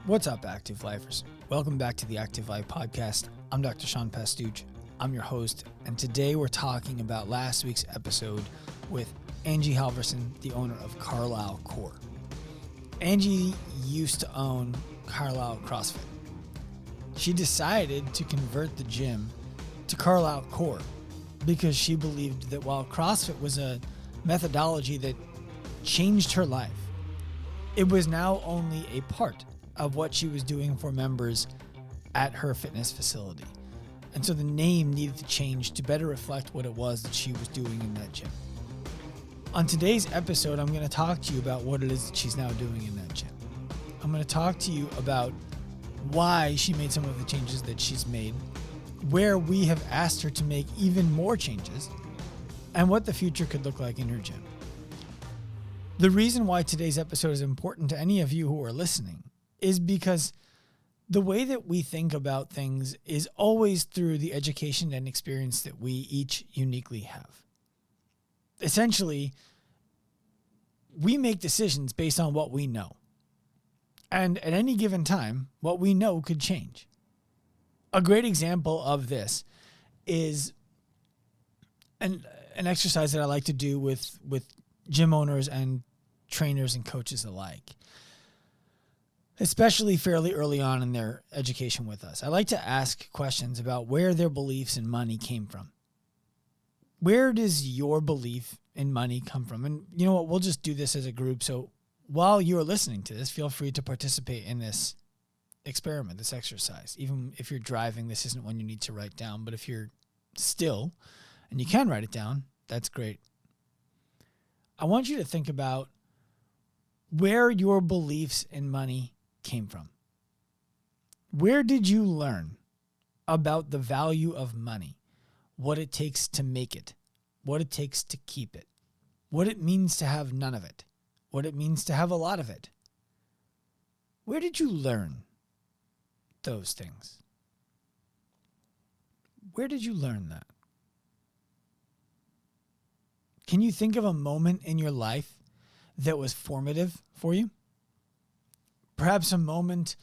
What's up, Active Lifers? Welcome back to the Active Life Podcast. I'm Dr. Sean Pastuch. I'm your host, and today we're talking about last week's episode with Angi Halverson, the owner of Carlisle Core. Angi used to own Carlisle CrossFit. She decided to convert the gym to Carlisle Core because she believed that while CrossFit was a methodology that changed her life, it was now only a part of what she was doing for members at her fitness facility. And so the name needed to change to better reflect what it was that she was doing in that gym. On today's episode, I'm going to talk to you about what it is that she's now doing in that gym. I'm going to talk to you about why she made some of the changes that she's made, where we have asked her to make even more changes, and what the future could look like in her gym. The reason why today's episode is important to any of you who are listening is because the way that we think about things is always through the education and experience that we each uniquely have. Essentially, we make decisions based on what we know. And at any given time, what we know could change. A great example of this is an exercise that I like to do with gym owners and trainers and coaches alike, especially fairly early on in their education with us. I like to ask questions about where their beliefs in money came from. Where does your belief in money come from? And you know what? We'll just do this as a group. So while you're listening to this, feel free to participate in this experiment, this exercise. Even if you're driving, this isn't one you need to write down. But if you're still and you can write it down, that's great. I want you to think about where your beliefs in money came from. Where did you learn about the value of money, what it takes to make it, what it takes to keep it, what it means to have none of it, what it means to have a lot of it? Where did you learn those things? Where did you learn that? Can you think of a moment in your life that was formative for you? Perhaps a moment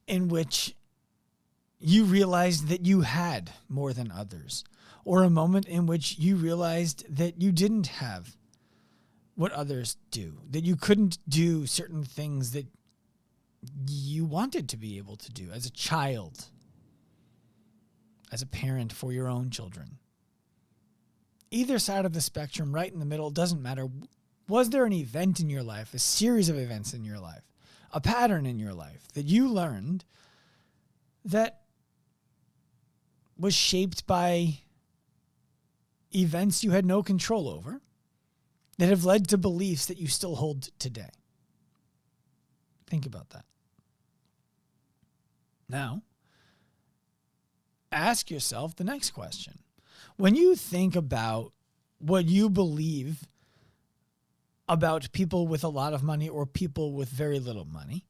in which you realized that you had more than others, or a moment in which you realized that you didn't have what others do, that you couldn't do certain things that you wanted to be able to do as a child, as a parent for your own children. Either side of the spectrum, right in the middle, doesn't matter. Was there an event in your life, a series of events in your life, a pattern in your life that you learned that was shaped by events you had no control over that have led to beliefs that you still hold today? Think about that. Now, ask yourself the next question. When you think about what you believe about people with a lot of money or people with very little money,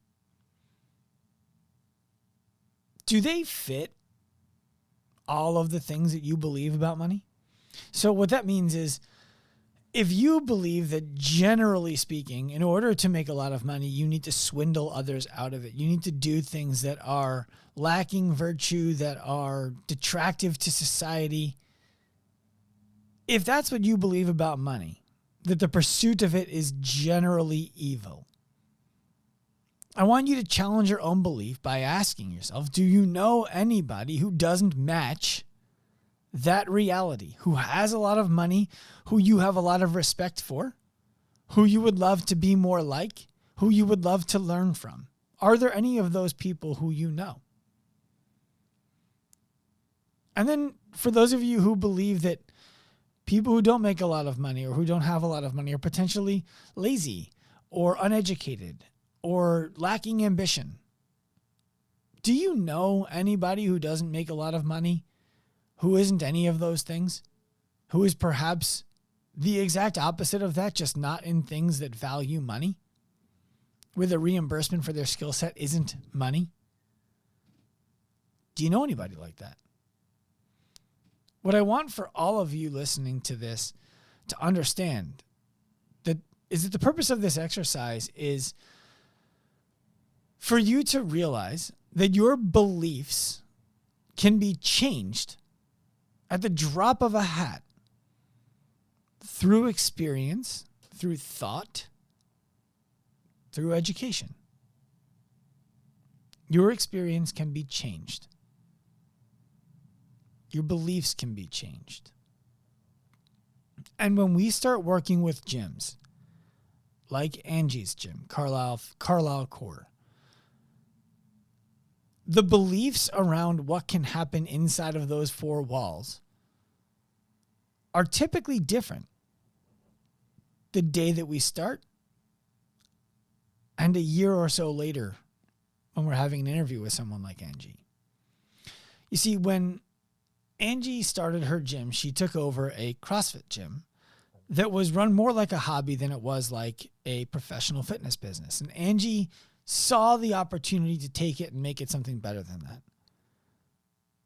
do they fit all of the things that you believe about money? So what that means is, if you believe that generally speaking, in order to make a lot of money, you need to swindle others out of it. You need to do things that are lacking virtue, that are detractive to society. If that's what you believe about money, that the pursuit of it is generally evil, I want you to challenge your own belief by asking yourself, do you know anybody who doesn't match that reality, who has a lot of money, who you have a lot of respect for, who you would love to be more like, who you would love to learn from? Are there any of those people who you know? And then for those of you who believe that people who don't make a lot of money or who don't have a lot of money are potentially lazy or uneducated or lacking ambition, do you know anybody who doesn't make a lot of money, who isn't any of those things, who is perhaps the exact opposite of that, just not in things that value money, where the reimbursement for their skill set isn't money? Do you know anybody like that? What I want for all of you listening to this to understand that is that the purpose of this exercise is for you to realize that your beliefs can be changed at the drop of a hat through experience, through thought, through education. Your experience can be changed. Your beliefs can be changed. And when we start working with gyms, like Angi's gym, Carlisle Core, the beliefs around what can happen inside of those four walls are typically different the day that we start and a year or so later when we're having an interview with someone like Angi. You see, when Angi started her gym, she took over a CrossFit gym that was run more like a hobby than it was like a professional fitness business. And Angi saw the opportunity to take it and make it something better than that.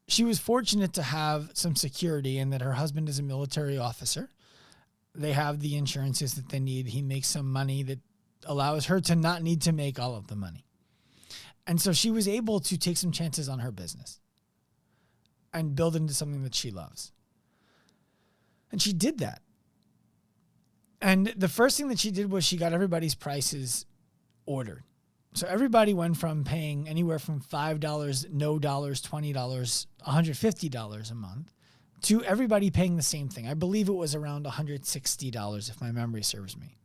She was fortunate to have some security in that her husband is a military officer. They have the insurances that they need. He makes some money that allows her to not need to make all of the money. And so she was able to take some chances on her business and build into something that she loves. And she did that. And the first thing that she did was she got everybody's prices ordered. So everybody went from paying anywhere from $5, no dollars, $20, $150 a month to everybody paying the same thing. I believe it was around $160 if my memory serves me.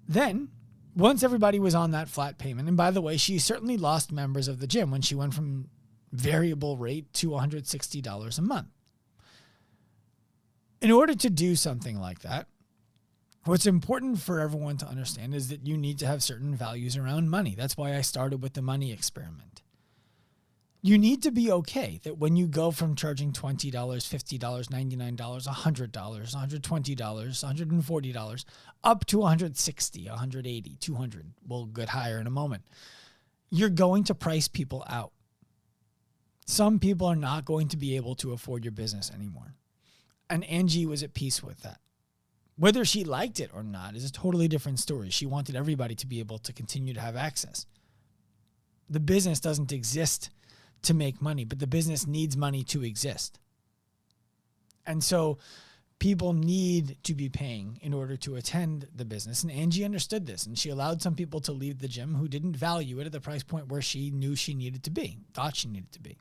Then, once everybody was on that flat payment, and by the way, she certainly lost members of the gym when she went from variable rate to $160 a month. In order to do something like that, what's important for everyone to understand is that you need to have certain values around money. That's why I started with the money experiment. You need to be okay that when you go from charging $20, $50, $99, $100, $120, $140, up to $160, $180, $200, we'll get higher in a moment, you're going to price people out. Some people are not going to be able to afford your business anymore. And Angi was at peace with that. Whether she liked it or not is a totally different story. She wanted everybody to be able to continue to have access. The business doesn't exist to make money, but the business needs money to exist. And so people need to be paying in order to attend the business. And Angi understood this, and she allowed some people to leave the gym who didn't value it at the price point where she knew she needed to be, thought she needed to be.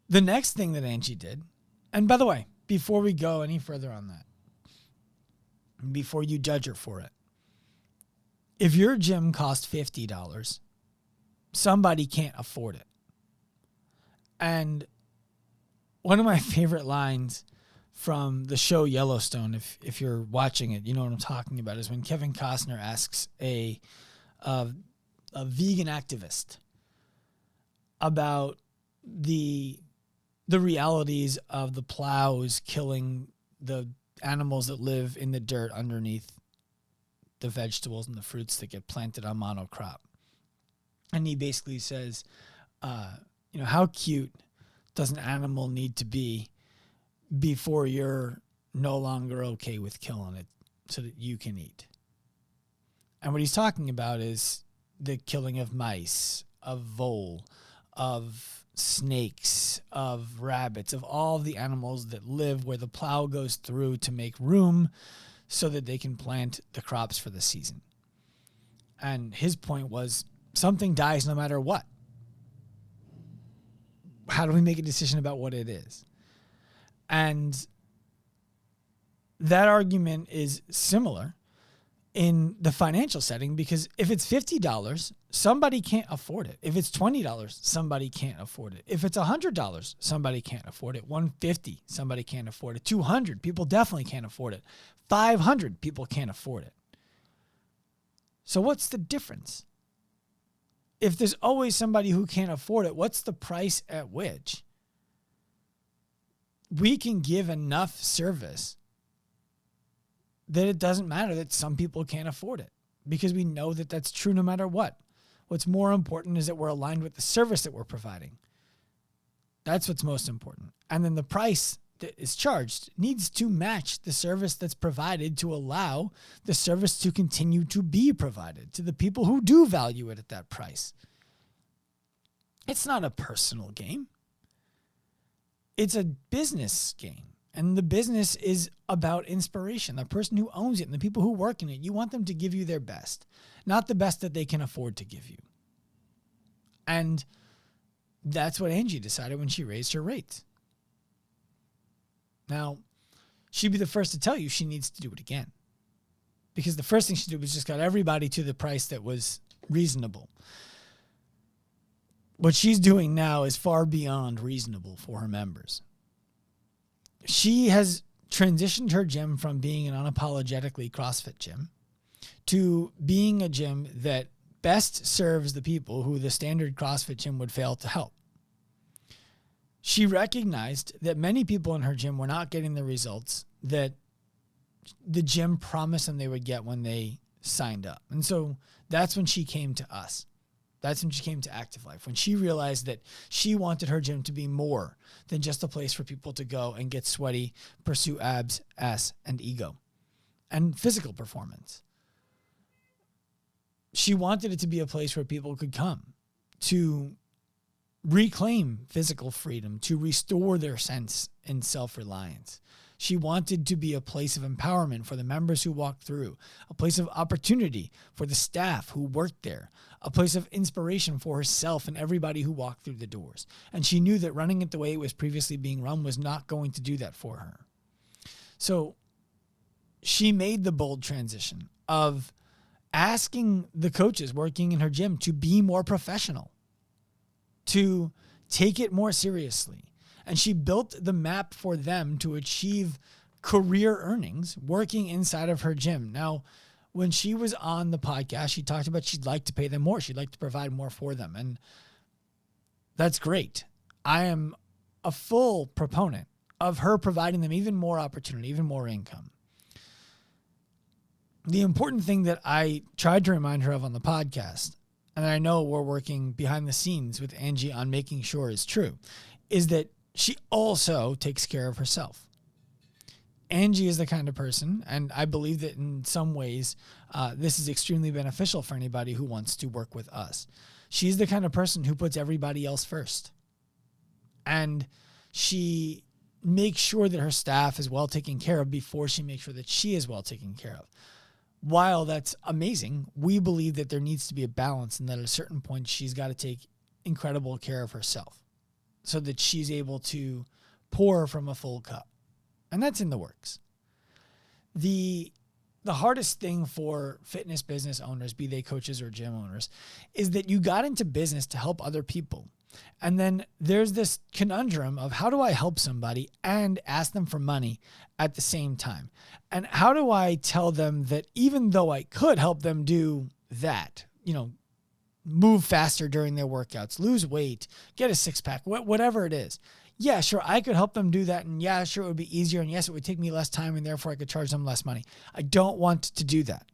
The next thing that Angi did, and by the way, before we go any further on that, before you judge her for it, if your gym cost $50, somebody can't afford it. And one of my favorite lines from the show Yellowstone, if you're watching it, you know what I'm talking about, is when Kevin Costner asks a vegan activist about the realities of the plows killing the animals that live in the dirt underneath the vegetables and the fruits that get planted on monocrop. And he basically says, how cute does an animal need to be before you're no longer okay with killing it so that you can eat? And what he's talking about is the killing of mice, of vole, of snakes, of rabbits, of all the animals that live where the plow goes through to make room so that they can plant the crops for the season. And his point was, something dies no matter what. How do we make a decision about what it is? And that argument is similar in the financial setting, because if it's $50, somebody can't afford it. If it's $20, somebody can't afford it. If it's $100, somebody can't afford it. $150, somebody can't afford it. $200, people definitely can't afford it. $500, people can't afford it. So what's the difference? If there's always somebody who can't afford it, what's the price at which we can give enough service that it doesn't matter that some people can't afford it? Because we know that that's true no matter what. What's more important is that we're aligned with the service that we're providing. That's what's most important. And then the price that is charged needs to match the service that's provided to allow the service to continue to be provided to the people who do value it at that price. It's not a personal game. It's a business game. And the business is about inspiration. The person who owns it and the people who work in it, you want them to give you their best, not the best that they can afford to give you. And that's what Angi decided when she raised her rates. Now, she'd be the first to tell you she needs to do it again. Because the first thing she did was just got everybody to the price that was reasonable. What she's doing now is far beyond reasonable for her members. She has transitioned her gym from being an unapologetically CrossFit gym to being a gym that best serves the people who the standard CrossFit gym would fail to help. She recognized that many people in her gym were not getting the results that the gym promised them they would get when they signed up. And so that's when she came to us. That's when she came to Active Life, when she realized that she wanted her gym to be more than just a place for people to go and get sweaty, pursue abs, ass, and ego, and physical performance. She wanted it to be a place where people could come to reclaim physical freedom, to restore their sense in self-reliance. She wanted to be a place of empowerment for the members who walked through, a place of opportunity for the staff who worked there, a place of inspiration for herself and everybody who walked through the doors. And she knew that running it the way it was previously being run was not going to do that for her. So she made the bold transition of asking the coaches working in her gym to be more professional, to take it more seriously. And she built the map for them to achieve career earnings working inside of her gym. Now, when she was on the podcast, she talked about she'd like to pay them more. She'd like to provide more for them. And that's great. I am a full proponent of her providing them even more opportunity, even more income. The important thing that I tried to remind her of on the podcast, and I know we're working behind the scenes with Angi on making sure is true, is that she also takes care of herself. Angi is the kind of person, and I believe that in some ways, this is extremely beneficial for anybody who wants to work with us. She's the kind of person who puts everybody else first. And she makes sure that her staff is well taken care of before she makes sure that she is well taken care of. While that's amazing, we believe that there needs to be a balance and that at a certain point, she's got to take incredible care of herself so that she's able to pour from a full cup. And that's in the works. The hardest thing for fitness business owners, be they coaches or gym owners, is that you got into business to help other people. And then there's this conundrum of how do I help somebody and ask them for money at the same time? And how do I tell them that even though I could help them do that, move faster during their workouts, lose weight, get a six-pack, whatever it is. Yeah, sure, I could help them do that. And yeah, sure, it would be easier. And yes, it would take me less time and therefore I could charge them less money. I don't want to do that.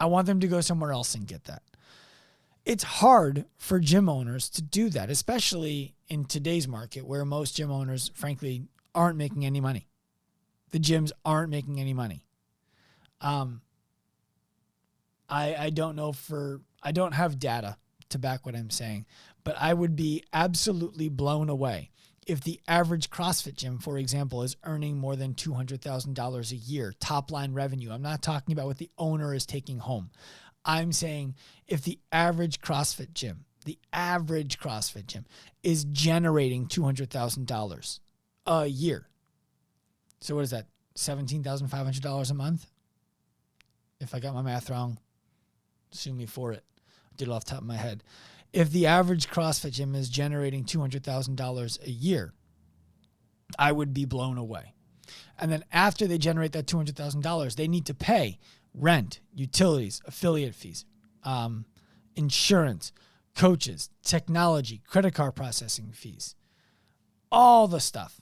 I want them to go somewhere else and get that. It's hard for gym owners to do that, especially in today's market where most gym owners, frankly, aren't making any money. The gyms aren't making any money. I don't have data to back what I'm saying, but I would be absolutely blown away if the average CrossFit gym, for example, is earning more than $200,000 a year, top line revenue. I'm not talking about what the owner is taking home. I'm saying if the average CrossFit gym is generating $200,000 a year. So what is that? $17,500 a month? If I got my math wrong, sue me for it. I did it off the top of my head. If the average CrossFit gym is generating $200,000 a year, I would be blown away. And then after they generate that $200,000, they need to pay rent, utilities, affiliate fees, insurance, coaches, technology, credit card processing fees, all the stuff.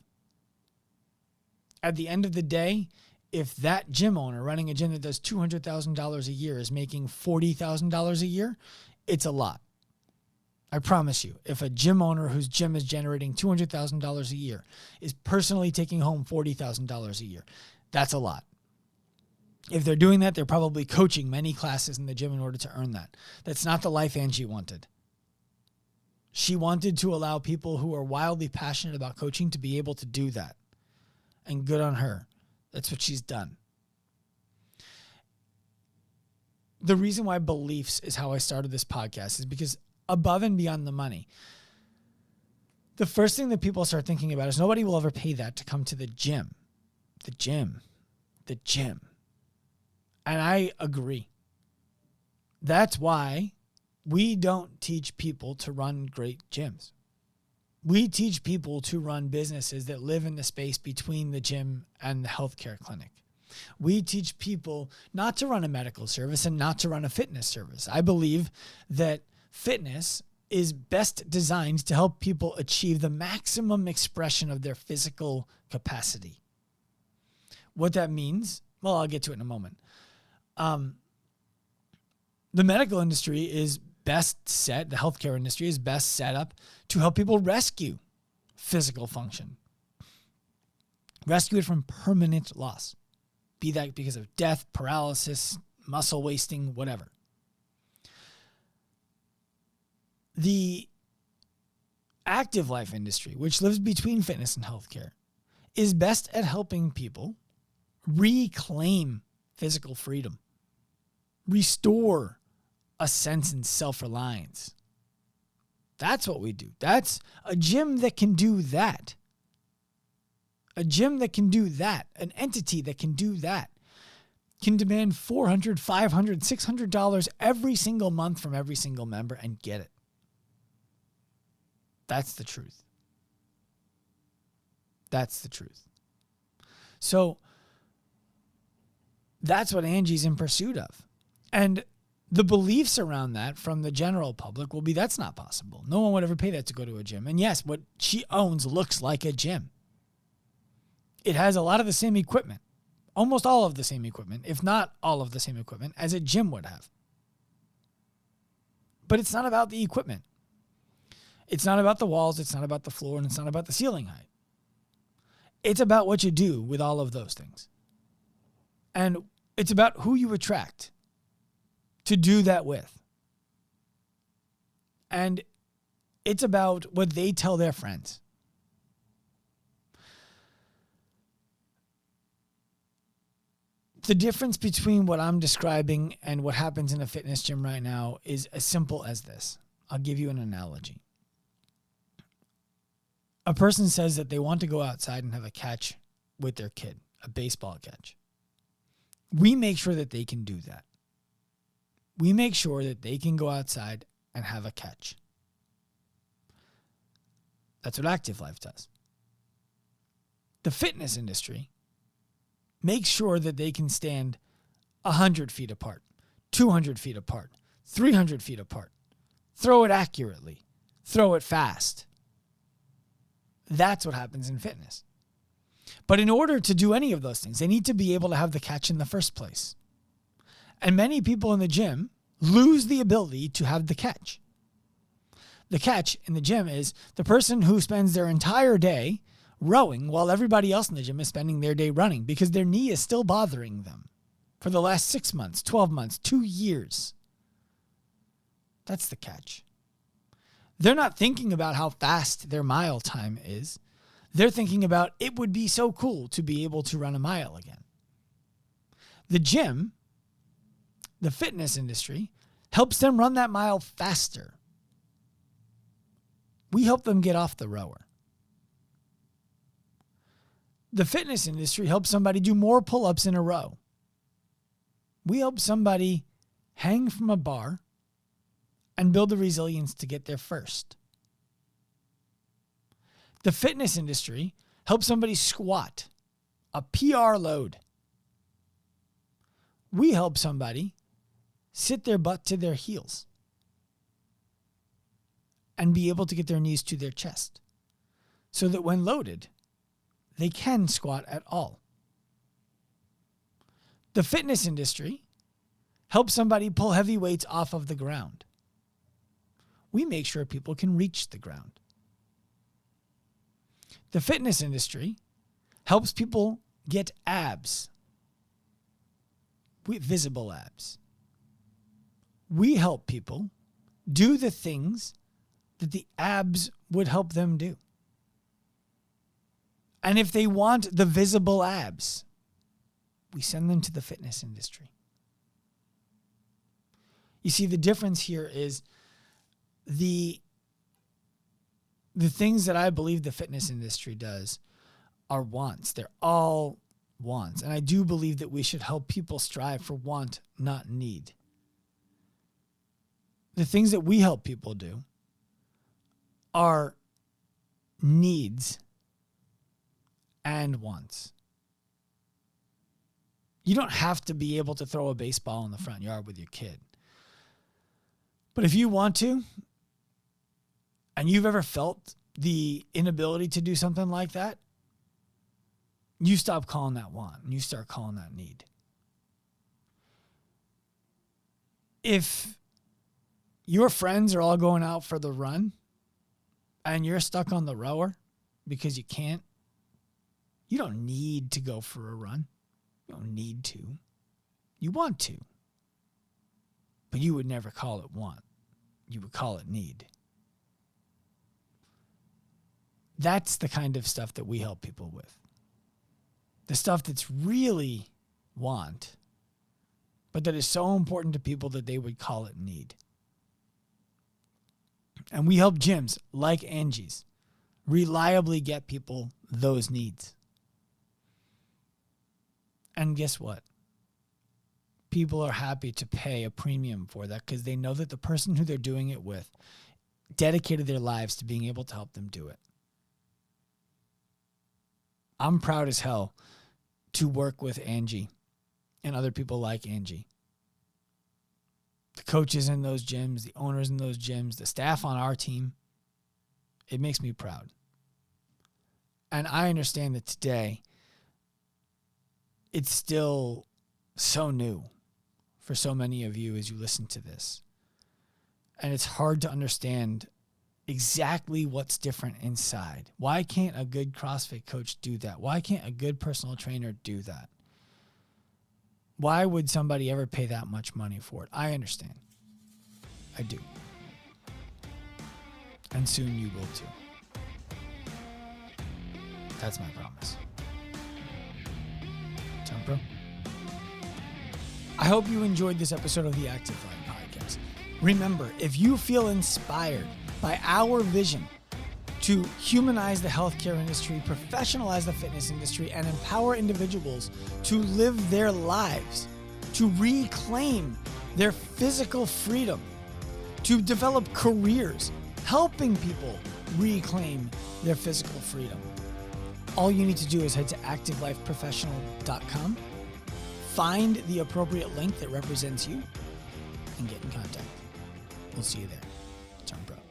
At the end of the day, if that gym owner running a gym that does $200,000 a year is making $40,000 a year, it's a lot. I promise you, if a gym owner whose gym is generating $200,000 a year is personally taking home $40,000 a year, that's a lot. If they're doing that, they're probably coaching many classes in the gym in order to earn that. That's not the life Angi wanted. She wanted to allow people who are wildly passionate about coaching to be able to do that. And good on her. That's what she's done. The reason why beliefs is how I started this podcast is because above and beyond the money, the first thing that people start thinking about is nobody will ever pay that to come to the gym. The gym. And I agree. That's why we don't teach people to run great gyms. We teach people to run businesses that live in the space between the gym and the healthcare clinic. We teach people not to run a medical service and not to run a fitness service. I believe that fitness is best designed to help people achieve the maximum expression of their physical capacity. What that means, well, I'll get to it in a moment. The medical industry is best set, the healthcare industry is best set up to help people rescue physical function. Rescue it from permanent loss. Be that because of death, paralysis, muscle wasting, whatever. The active life industry, which lives between fitness and healthcare, is best at helping people reclaim physical freedom, restore a sense in self-reliance. That's what we do. That's a gym that can do that. A gym that can do that, an entity that can do that, can demand $400, $500, $600 every single month from every single member and get it. That's the truth. That's the truth. So that's what Angi's in pursuit of. And the beliefs around that from the general public will be that's not possible. No one would ever pay that to go to a gym. And yes, what she owns looks like a gym. It has a lot of the same equipment, almost all of the same equipment, if not all of the same equipment as a gym would have. But it's not about the equipment. It's not about the walls. It's not about the floor. And it's not about the ceiling height. It's about what you do with all of those things. And it's about who you attract to do that with. And it's about what they tell their friends. The difference between what I'm describing and what happens in a fitness gym right now is as simple as this. I'll give you an analogy. A person says that they want to go outside and have a catch with their kid, a baseball catch. We make sure that they can do that. We make sure that they can go outside and have a catch. That's what active life does. The fitness industry makes sure that they can stand 100 feet apart, 200 feet apart, 300 feet apart, throw it accurately, throw it fast. That's what happens in fitness. But in order to do any of those things, they need to be able to have the catch in the first place. And many people in the gym lose the ability to have the catch. The catch in the gym is the person who spends their entire day rowing while everybody else in the gym is spending their day running because their knee is still bothering them for the last 6 months, 12 months, 2 years. That's the catch. They're not thinking about how fast their mile time is. They're thinking about it would be so cool to be able to run a mile again. The gym, the fitness industry, helps them run that mile faster. We help them get off the rower. The fitness industry helps somebody do more pull-ups in a row. We help somebody hang from a bar and build the resilience to get there first. The fitness industry helps somebody squat a PR load. We help somebody sit their butt to their heels and be able to get their knees to their chest so that when loaded, they can squat at all. The fitness industry helps somebody pull heavy weights off of the ground. we make sure people can reach the ground. The fitness industry helps people get abs, visible abs. We help people do the things that the abs would help them do. And if they want the visible abs, we send them to the fitness industry. You see, the difference here is the things that I believe the fitness industry does are wants. They're all wants. And I do believe that we should help people strive for want, not need. The things that we help people do are needs and wants. You don't have to be able to throw a baseball in the front yard with your kid. But if you want to, and you've ever felt the inability to do something like that, you stop calling that want and you start calling that need. If your friends are all going out for the run and you're stuck on the rower because you can't, you don't need to go for a run. You don't need to. You want to. But you would never call it want. You would call it need. That's the kind of stuff that we help people with. The stuff that's really want, but that is so important to people that they would call it need. And we help gyms like Angi's reliably get people those needs. And guess what? People are happy to pay a premium for that because they know that the person who they're doing it with dedicated their lives to being able to help them do it. I'm proud as hell to work with Angi and other people like Angi. The coaches in those gyms, the owners in those gyms, the staff on our team. It makes me proud. And I understand that today it's still so new for so many of you as you listen to this. And it's hard to understand exactly what's different inside. Why can't a good CrossFit coach do that? Why can't a good personal trainer do that? Why would somebody ever pay that much money for it? I understand. I do. And soon you will too. That's my promise. Sound pro? I hope you enjoyed this episode of the Active Life Podcast. Remember, if you feel inspired by our vision to humanize the healthcare industry, professionalize the fitness industry, and empower individuals to live their lives, to reclaim their physical freedom, to develop careers, helping people reclaim their physical freedom. All you need to do is head to activelifeprofessional.com, find the appropriate link that represents you, and get in contact. We'll see you there. Turn pro.